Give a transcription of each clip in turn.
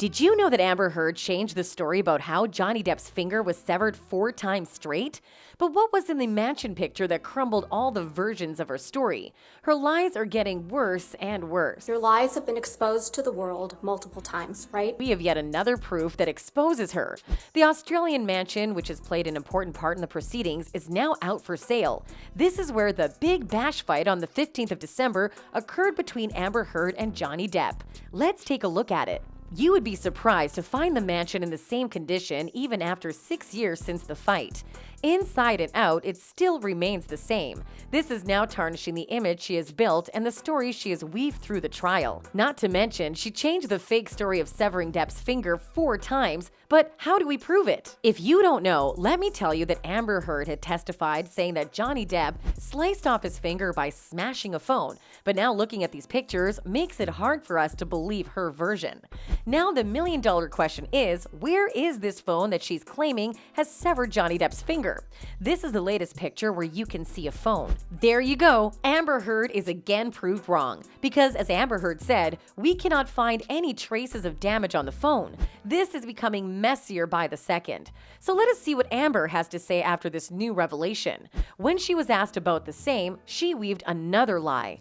Did you know that Amber Heard changed the story about how Johnny Depp's finger was severed 4 times straight? But what was in the mansion picture that crumbled all the versions of her story? Her lies are getting worse and worse. Your lies have been exposed to the world multiple times, right? We have yet another proof that exposes her. The Australian mansion, which has played an important part in the proceedings, is now out for sale. This is where the big bash fight on the 15th of December occurred between Amber Heard and Johnny Depp. Let's take a look at it. You would be surprised to find the mansion in the same condition even after 6 years since the fight. Inside and out, it still remains the same. This is now tarnishing the image she has built and the story she has weaved through the trial. Not to mention, she changed the fake story of severing Depp's finger 4 times, but how do we prove it? If you don't know, let me tell you that Amber Heard had testified saying that Johnny Depp sliced off his finger by smashing a phone, but now looking at these pictures makes it hard for us to believe her version. Now the million-dollar question is, where is this phone that she's claiming has severed Johnny Depp's finger? This is the latest picture where you can see a phone. There you go. Amber Heard is again proved wrong. Because as Amber Heard said, we cannot find any traces of damage on the phone. This is becoming messier by the second. So let us see what Amber has to say after this new revelation. When she was asked about the same, she weaved another lie.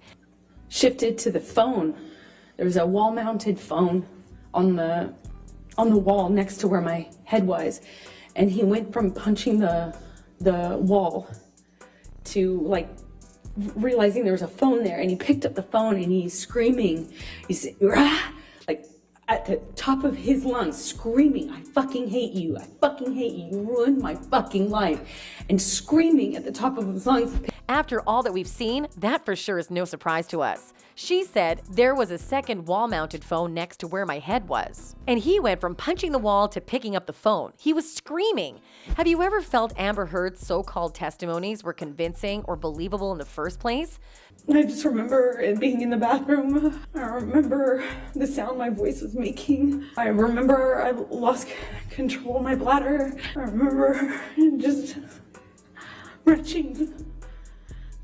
Shifted to the phone. There was a wall-mounted phone on the wall next to where my head was, and he went from punching the wall to like realizing there was a phone there, and he picked up the phone and he's screaming, he's like at the top of his lungs, screaming, "I fucking hate you, I fucking hate you, you ruined my fucking life," and screaming at the top of his lungs. After all that we've seen, that for sure is no surprise to us. She said there was a second wall-mounted phone next to where my head was. And he went from punching the wall to picking up the phone. He was screaming. Have you ever felt Amber Heard's so-called testimonies were convincing or believable in the first place? I just remember it being in the bathroom. I remember the sound my voice was making. I remember I lost control of my bladder. I remember just retching.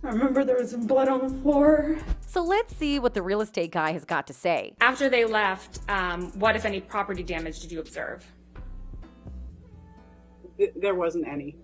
I remember there was some blood on the floor. So let's see what the real estate guy has got to say. After they left, what, if any, property damage did you observe? There wasn't any.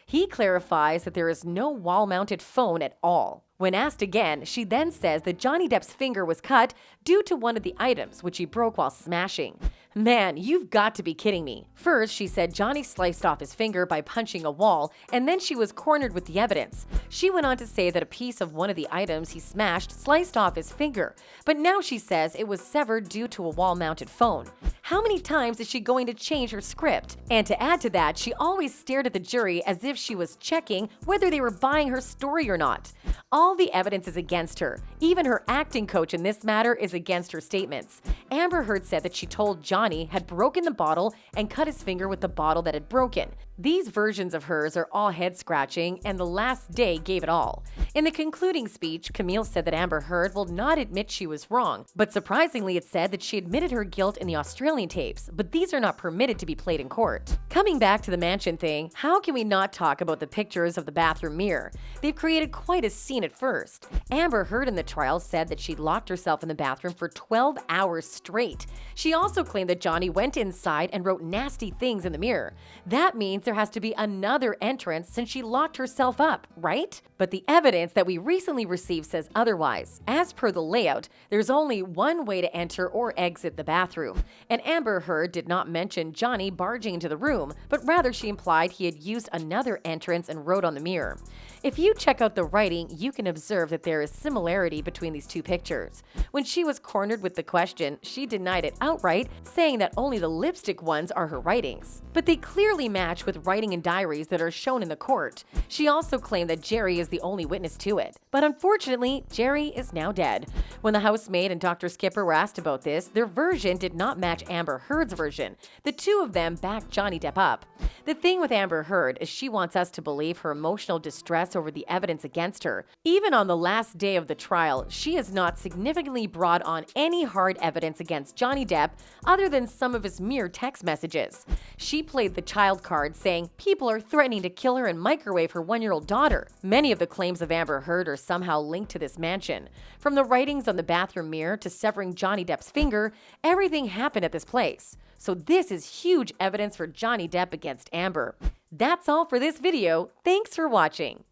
He clarifies that there is no wall-mounted phone at all. When asked again, she then says that Johnny Depp's finger was cut due to one of the items, which he broke while smashing. Man, you've got to be kidding me. First, she said Johnny sliced off his finger by punching a wall, and then she was cornered with the evidence. She went on to say that a piece of one of the items he smashed sliced off his finger, but now she says it was severed due to a wall-mounted phone. How many times is she going to change her script? And to add to that, she always stared at the jury as if she was checking whether they were buying her story or not. All the evidence is against her. Even her acting coach in this matter is against her statements. Amber Heard said that she told Johnny had broken the bottle and cut his finger with the bottle that had broken. These versions of hers are all head-scratching, and the last day gave it all. In the concluding speech, Camille said that Amber Heard will not admit she was wrong, but surprisingly it said that she admitted her guilt in the Australian tapes, but these are not permitted to be played in court. Coming back to the mansion thing, how can we not talk about the pictures of the bathroom mirror? They've created quite a scene at first. Amber Heard in the trial said that she locked herself in the bathroom for 12 hours straight. She also claimed that Johnny went inside and wrote nasty things in the mirror. That means there has to be another entrance since she locked herself up, right? But the evidence that we recently received says otherwise. As per the layout, there's only one way to enter or exit the bathroom. And Amber Heard did not mention Johnny barging into the room, but rather she implied he had used another entrance and wrote on the mirror. If you check out the writing, you can observe that there is similarity between these two pictures. When she was cornered with the question, she denied it outright, saying that only the lipstick ones are her writings. But they clearly match with writing in diaries that are shown in the court. She also claimed that Jerry is the only witness to it. But unfortunately, Jerry is now dead. When the housemaid and Dr. Skipper were asked about this, their version did not match Amber Heard's version. The two of them backed Johnny Depp up. The thing with Amber Heard is she wants us to believe her emotional distress over the evidence against her. Even on the last day of the trial, she has not significantly brought on any hard evidence against Johnny Depp other than some of his mere text messages. She played the child card saying people are threatening to kill her and microwave her 1-year-old daughter. Many of of the claims of Amber Heard are somehow linked to this mansion. From the writings on the bathroom mirror to severing Johnny Depp's finger, everything happened at this place. So this is huge evidence for Johnny Depp against Amber. That's all for this video. Thanks for watching.